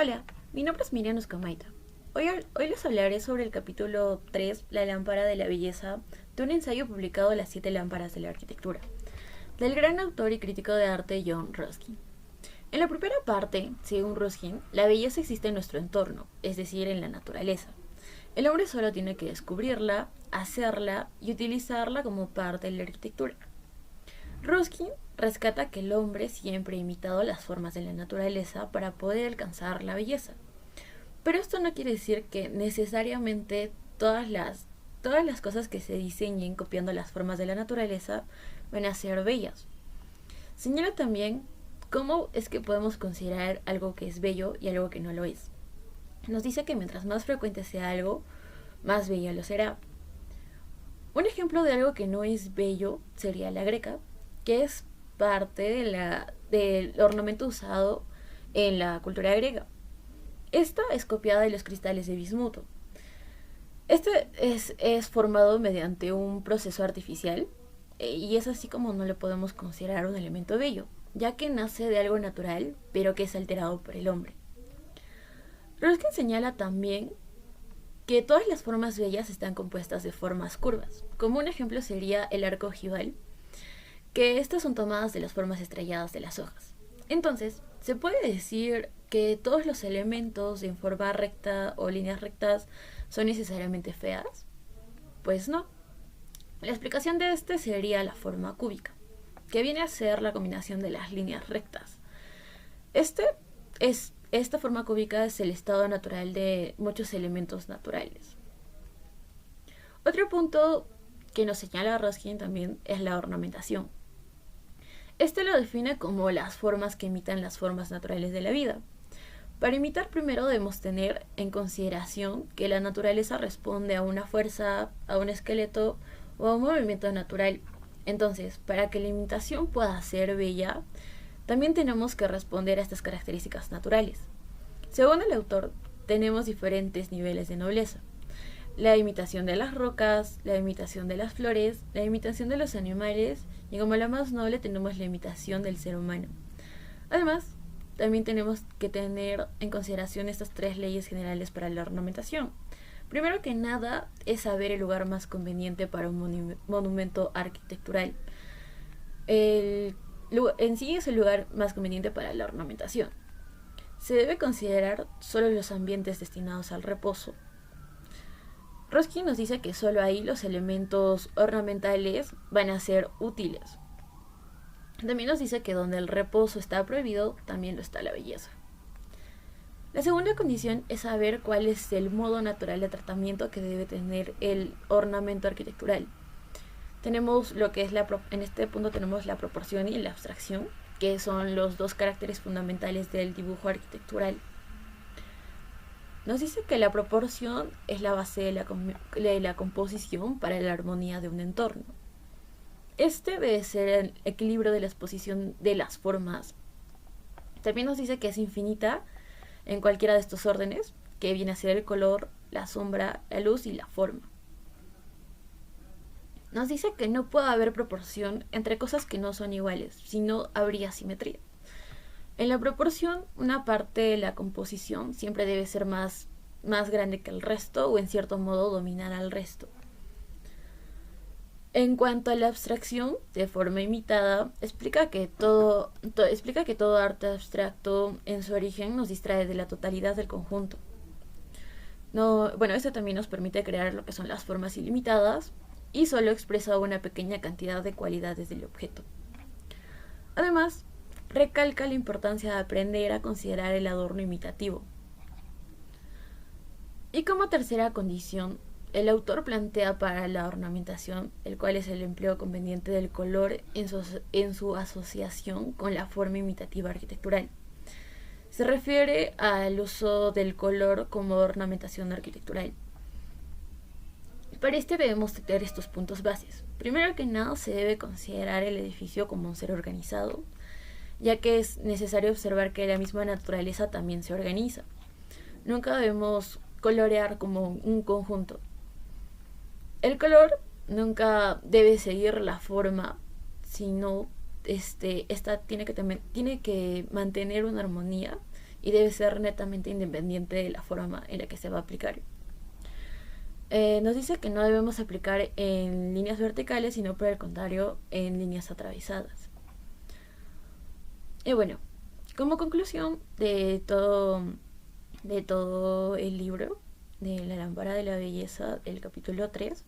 Hola, mi nombre es Miriam Uscamaita. Hoy les hablaré sobre el capítulo 3, La lámpara de la belleza, de un ensayo publicado Las 7 lámparas de la arquitectura, del gran autor y crítico de arte John Ruskin. En la primera parte, según Ruskin, la belleza existe en nuestro entorno, es decir, en la naturaleza. El hombre solo tiene que descubrirla, hacerla y utilizarla como parte de la arquitectura. Ruskin rescata que el hombre siempre ha imitado las formas de la naturaleza para poder alcanzar la belleza. Pero esto no quiere decir que necesariamente todas las cosas que se diseñen copiando las formas de la naturaleza van a ser bellas. Señala también cómo es que podemos considerar algo que es bello y algo que no lo es. Nos dice que mientras más frecuente sea algo, más bello lo será. Un ejemplo de algo que no es bello sería la greca, que es parte del ornamento usado en la cultura griega. Esta es copiada de los cristales de bismuto. Es formado mediante un proceso artificial y es así como no le podemos considerar un elemento bello, ya que nace de algo natural, pero que es alterado por el hombre. Ruskin señala también que todas las formas bellas están compuestas de formas curvas. Como un ejemplo sería el arco ojival, que estas son tomadas de las formas estrelladas de las hojas. Entonces, se puede decir que todos los elementos en forma recta o líneas rectas son necesariamente feas. Pues no. La explicación de este sería la forma cúbica, que viene a ser la combinación de las líneas rectas. Esta forma cúbica es el estado natural de muchos elementos naturales. Otro punto que nos señala Ruskin también es la ornamentación. Este lo define como las formas que imitan las formas naturales de la vida. Para imitar primero debemos tener en consideración que la naturaleza responde a una fuerza, a un esqueleto o a un movimiento natural. Entonces, para que la imitación pueda ser bella, también tenemos que responder a estas características naturales. Según el autor, tenemos diferentes niveles de nobleza. La imitación de las rocas, la imitación de las flores, la imitación de los animales y como la más noble tenemos la imitación del ser humano. Además, también tenemos que tener en consideración estas 3 leyes generales para la ornamentación. Primero que nada es saber el lugar más conveniente para un monumento arquitectural. En sí es el lugar más conveniente para la ornamentación. Se debe considerar solo los ambientes destinados al reposo. Ruskin nos dice que solo ahí los elementos ornamentales van a ser útiles. También nos dice que donde el reposo está prohibido, también lo está la belleza. La segunda condición es saber cuál es el modo natural de tratamiento que debe tener el ornamento arquitectural. Tenemos lo que es en este punto tenemos la proporción y la abstracción, que son los dos caracteres fundamentales del dibujo arquitectural. Nos dice que la proporción es la base de la composición para la armonía de un entorno. Este debe ser el equilibrio de la exposición de las formas. También nos dice que es infinita en cualquiera de estos órdenes, que viene a ser el color, la sombra, la luz y la forma. Nos dice que no puede haber proporción entre cosas que no son iguales, sino habría simetría. En la proporción, una parte de la composición siempre debe ser más grande que el resto o en cierto modo dominar al resto. En cuanto a la abstracción, de forma imitada, explica que todo arte abstracto en su origen nos distrae de la totalidad del conjunto. Esto también nos permite crear lo que son las formas ilimitadas y solo expresa una pequeña cantidad de cualidades del objeto. Además, recalca la importancia de aprender a considerar el adorno imitativo. Y como tercera condición, el autor plantea para la ornamentación, el cual es el empleo conveniente del color en su asociación con la forma imitativa arquitectural. Se refiere al uso del color como ornamentación arquitectural. Para este debemos tener estos puntos bases. Primero que nada, se debe considerar el edificio como un ser organizado, ya que es necesario observar que la misma naturaleza también se organiza. Nunca debemos colorear como un conjunto. El color nunca debe seguir la forma, sino esta tiene que mantener una armonía y debe ser netamente independiente de la forma en la que se va a aplicar. Nos dice que no debemos aplicar en líneas verticales, sino por el contrario en líneas atravesadas. Y bueno, como conclusión de todo el libro de La lámpara de la belleza, el capítulo 3,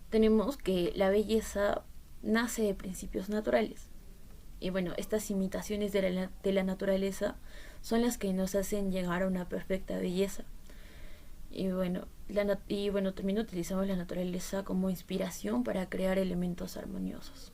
tenemos que la belleza nace de principios naturales. Y bueno, estas imitaciones de la naturaleza son las que nos hacen llegar a una perfecta belleza. Y bueno, también utilizamos la naturaleza como inspiración para crear elementos armoniosos.